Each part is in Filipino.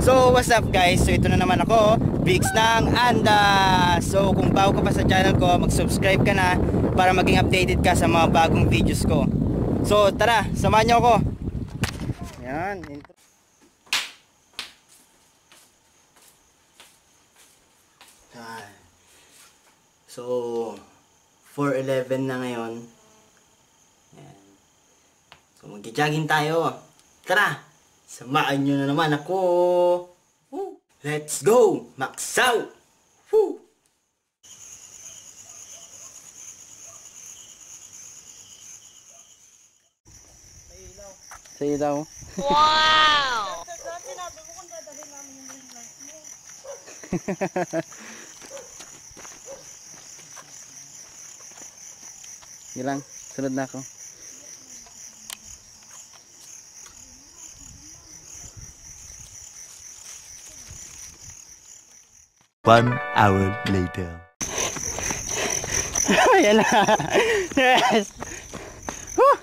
So what's up guys, so ito na naman ako, Biggs ng Anda. So kung bago ka pa sa channel ko, mag-subscribe ka na para maging updated ka sa mga bagong videos ko. So tara, samahan niyo ako. Ayan, intro. So 4:11 na ngayon. Ayan. So mag-jogging tayo. Tara, samahan nyo na naman ako. Woo! Let's go! Maksaw! Woo! Sa ilaw. Wow! Sinabi mo kung dadalhin namin yung vlog mo. Gilang, sunod na ako. One hour later. Ayan na. Yes. Woo!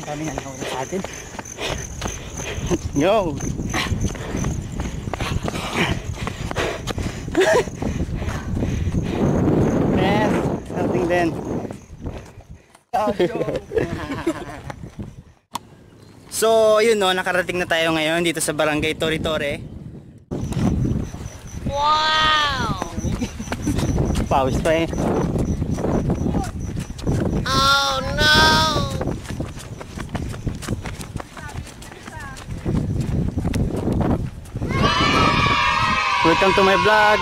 Ang dami nga nakawala sa atin. Yo. Yes. Something then. So, yun no, nakarating na tayo ngayon dito sa Barangay Tore-Tore. Wow! Pawis pa eh. Oh no! Welcome to my vlog!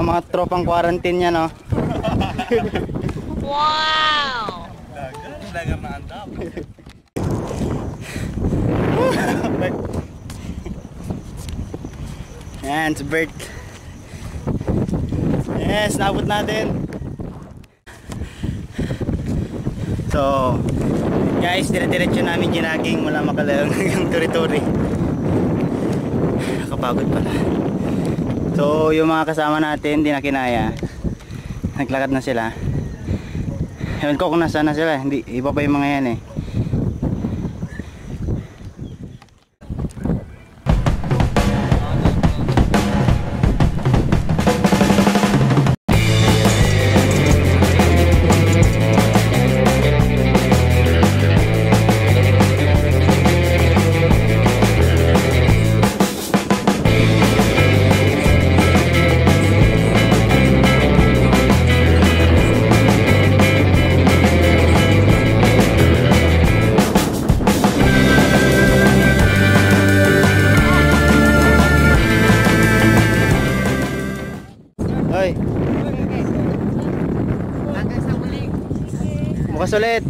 Mga tropang quarantine niya, no? Wow! Lagang maandap. Yan, it's Bert. Yes, naabot natin. So, guys, dire-diretso namin ginaging mula Makalayong hanggang Tore-Tore. Nakapagod pala. So yung mga kasama natin hindi na kinaya, naglakad na sila. Ewan ko kung nasaan na sila, hindi, iba pa yung mga yan eh. Bukas ulit.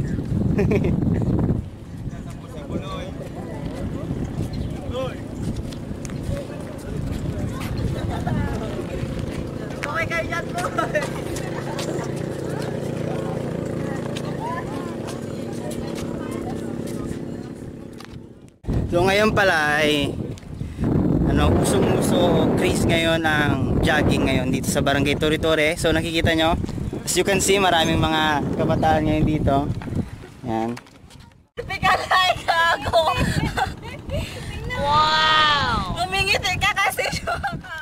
Okay kayo dyan po. So ngayon pala ay usong-uso craze ngayon ang jogging ngayon dito sa Barangay Tore-Tore. So nakikita nyo, as you can see, maraming mga kabataan ngayon dito. Yan. Pikalay ka ako. Wow! Umingiti ka kasi siya ka.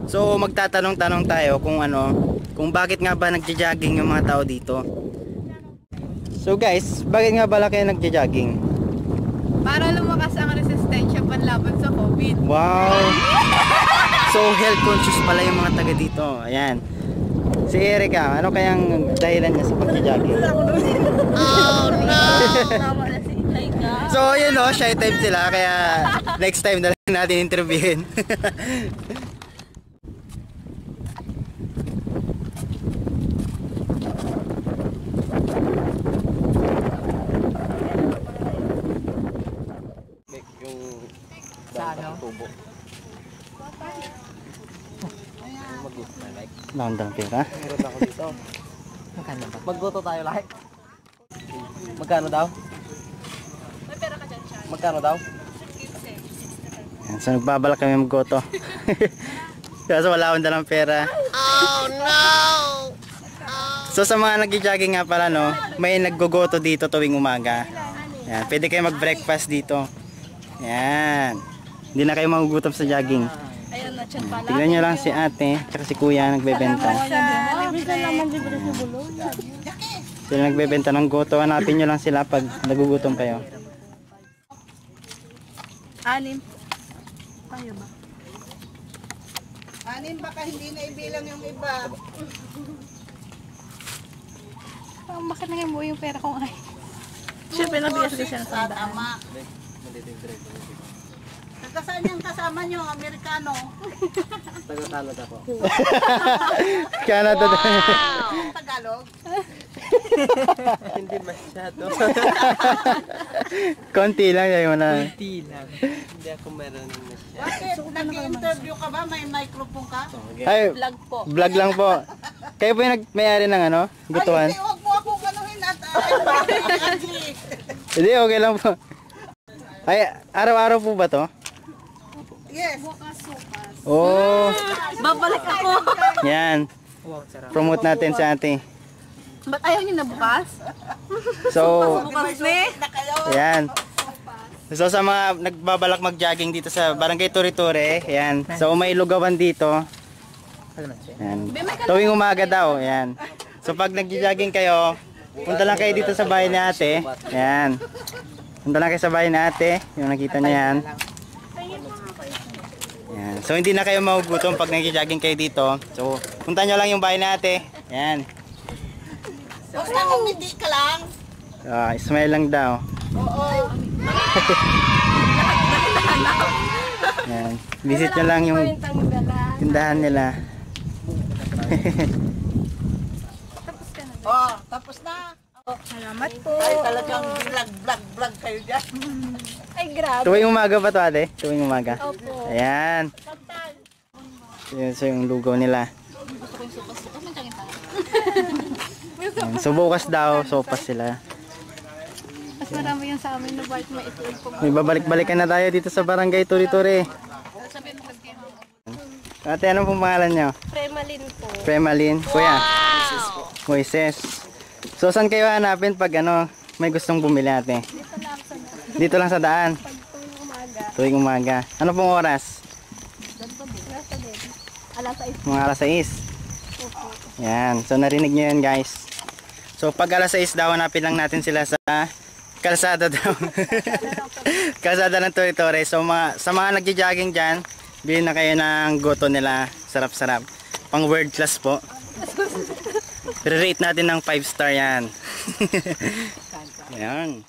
So magtatanong-tanong tayo kung bakit nga ba nagja-jogging yung mga tao dito. So guys, bakit nga ba kayo nagja-jogging? Para lumakas ang resistensya panlaban sa COVID. Wow! So health conscious pala yung mga taga dito. Ayan. Si Erica, ano kayang dahilan niya sa pagja-jogging? Oh no! So yun o, shy type sila. Kaya next time na lang natin interviewin. tubo. Landang pera. Meron ako dito. Magkano ba? Magluto tayo like. Magkano daw? May pera ka dyan siya. Magkano daw? Yan, so nagbabalak kami maggoto. Kaso wala akong dalang pera. Oh no! So sa mga nag-jogging nga pala no, may naggogoto dito tuwing umaga. Yan, pwede kayo mag-breakfast dito. Yan. Hindi na kayo magugutom sa jogging. Ayun na, chan pala. Tignan nyo lang si ate, tsaka si kuya nagbebenta. Sila nagbebenta ng goto. Hanapin nyo lang sila pag nagugutom kayo. 6. Tayo ba? 6 baka hindi na ibilang yung iba. Bakit nangin mo yung pera ko ay? Siyempre, nabigyan siya ng sandaan. Tama. Saan yung kasama nyo, Amerikano? Taga-Canada po. Canada. Tagalog? Hindi masyado. Konti lang yun na. Kunti lang. Hindi ako meron masyado. Bakit? Nag-interview ka ba? May microphone ka? Ay, Vlog po. vlog lang po. Kayo po yung may-ari ng ano, gutuhan? Ay, hindi, huwag mo akong ganuhin at Hindi, okay lang po. Ay, araw-araw po ba to? Yes. Oh, Babalik ako. yan. Wow, sarap. Promote natin sa ate. Ba't ayaw niyo na bukas? So, Bukas ni? Na kayo. yan. So sa mga nagbabalak mag-jogging dito sa Barangay Turi-Turi, yan. So may lugawan dito. Yan. Tuwing umaga daw, yan. So pag nag-jogging kayo, punta lang kayo dito sa bahay ni ate. Yan. Punta lang kayo sa bahay ni ate, yung nakita niya yan. Yan. So hindi na kayo magugutom pag nag-jogging kayo dito. So punta nyo lang yung bahay ni ate. Yan. Basta umiti ka lang. Smile lang daw. Oo. Yan. Visit nyo lang yung tindahan nila. Oh, tapos na. Salamat po. Ay, talagang vlog kayo dyan. Ay, grabe. Tuwing umaga pa to ate? Tuwing umaga? Opo. Ayan. Yun, so yung lugaw nila. Ayan. So bukas daw, sopas sila. Mas marami yan sa amin na bite may itlog po. May babalik-balikan na tayo dito sa Barangay Turi-Turi. Ate, anong pong pangalan nyo? Premalin po. Premalin. Kuya? Moises. So saan kayo hanapin pag ano, may gustong bumili ate? Dito lang sa daan. Tuwing umaga. Tuwing umaga. Ano pong oras? Nasa din. Alas 6. Mga alas 6. Yan. So narinig nyo yan guys. So pag alas 6 daw, hanapin lang natin sila sa kalsada daw. Kalsada ng Turi-Turi. So sa mga nagja-jogging dyan, bilhin na kayo ng goto nila. Sarap-sarap. Pang world class po. Rate natin ng 5 star yan. Yan.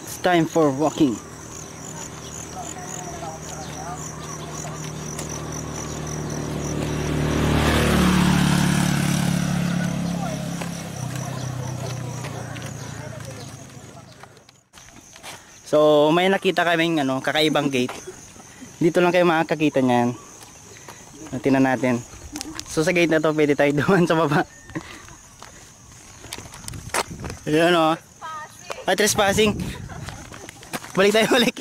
It's time for walking. So may nakita kaming ano, kakaibang gate. Dito lang kayo makakakita niyan. Tingnan natin. So sa gate na to pwede tayo dumaan sa baba. Ayan o. Ay, trespassing. Balik tayo, balik.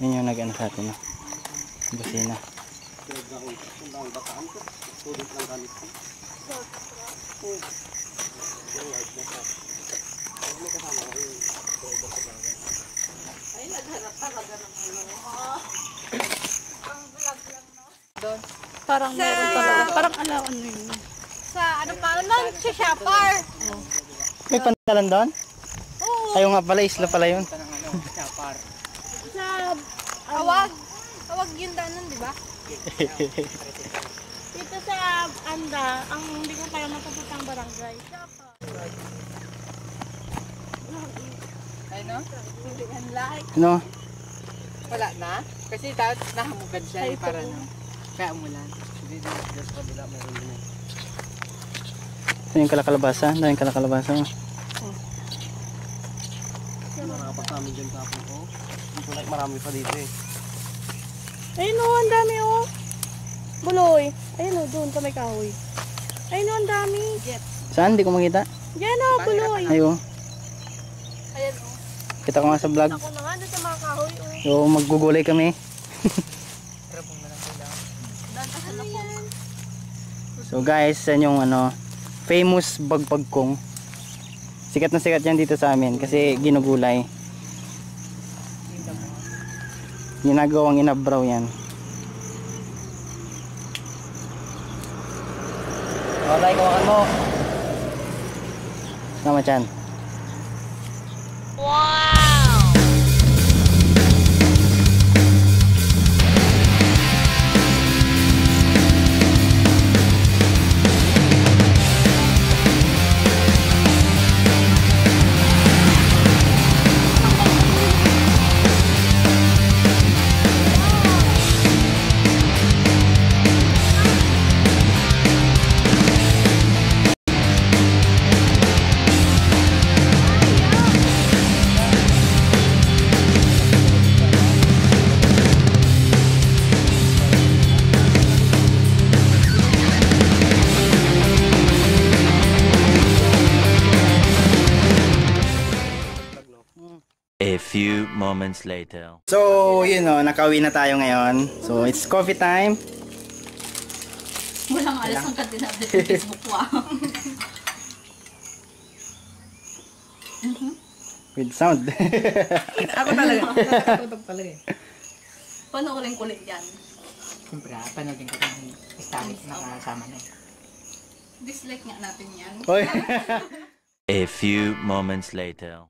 Yan yung nag-ano sa atin. Busina. Parang meron talaga. Parang alawan mo yun. Sa ano pa nun? Sa shopper. May pantalan doon? Oo. Ayaw nga pala, isla pala yun. Sa awag. Awag yun daanan, di ba? Dito sa Anda, ang hindi ko pala mapupuntang barangay. Shopper. no? Hindi ang like. Ano? Wala na? Kasi dapat nahamugad siya eh, para no. Kaya umulan. Hindi na sa kabila meron din eh. Ito yung kalakalabasa. Ito yung kalakalabasa. Nakapasami dyan kapon ko. Dito like marami pa dito eh. Ayun o, ang dami o. Buloy. Ayun o, doon sa may kahoy. Ayun o, ang dami. Saan? Hindi ko makita. Yan o, buloy. Ayo. Ayan o. Kita ko nga sa vlog. Ako na nga doon sa mga kahoy o. So, maggugulay kami. Ano yan? So guys, yan yung ano, famous bagpagkong. Sikat na sikat yan dito sa amin kasi ginugulay. Ginagawang inabraw yan. Okay, kawakan mo. Sama chan. A few moments later. So, yun o, nakauwi na tayo ngayon. So, it's coffee time. Walang alas ang kantina sa Facebook ko ah. With sound. Ako talaga. Nakakatutog talaga eh. Panoorin ko ulit yan. Siyempre, panagin ko ng Islamic nakasama na eh. Dislike nga natin yan. Hoy. A few moments later.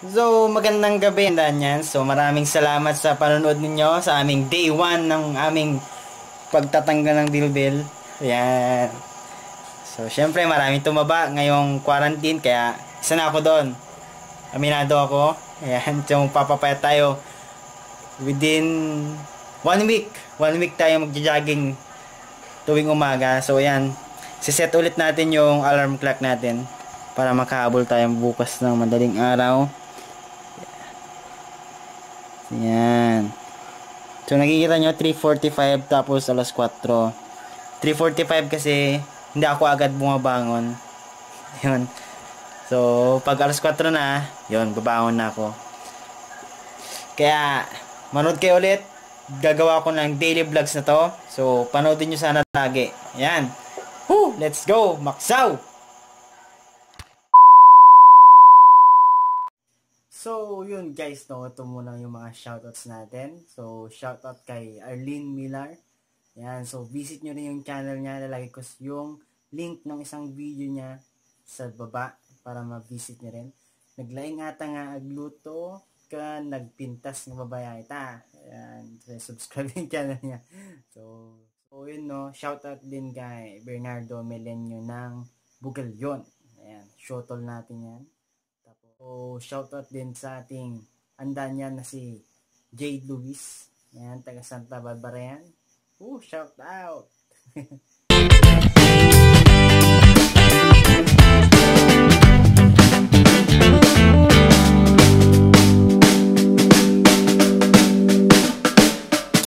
So, magandang gabi, Danyan. So, maraming salamat sa panonood ninyo sa aming day 1 ng aming pagtatanggal ng bilbil. Ayan. So, syempre, maraming tumaba ngayong quarantine, kaya isa na ako doon. Aminado ako. Ayan. So, papapayat tayo within 1 week. 1 week tayo magja-jogging tuwing umaga. So, ayan. Siset ulit natin yung alarm clock natin para makahabol tayo bukas ng madaling araw. Yan. So nakikita nyo 3:45 tapos alas 4. 3:45 kasi hindi ako agad bumabangon. Yun. So pag alas 4 na, yun, babangon na ako. Kaya manood kayo ulit. Gagawa ko ng daily vlogs na to. So panoodin nyo sana lagi. Yan. Woo! Let's go! Maksaw! So, yun guys, no, ito muna yung mga shoutouts natin. So, shoutout kay Arlene Millar. Yan, so visit nyo rin yung channel niya. Lalagay ko yung link ng isang video niya sa baba para ma-visit nyo rin. Naglaing ata nga agluto ka nagpintas ng babae ta. Yan, so, subscribe yung channel niya. So yun no, shoutout din kay Bernardo Melenio ng Bugalyon. Ayan, shotol natin yan. So, shoutout din sa ating andanyan na si Jade Luis. Ayan, taga Santa Barbara yan. Shout out!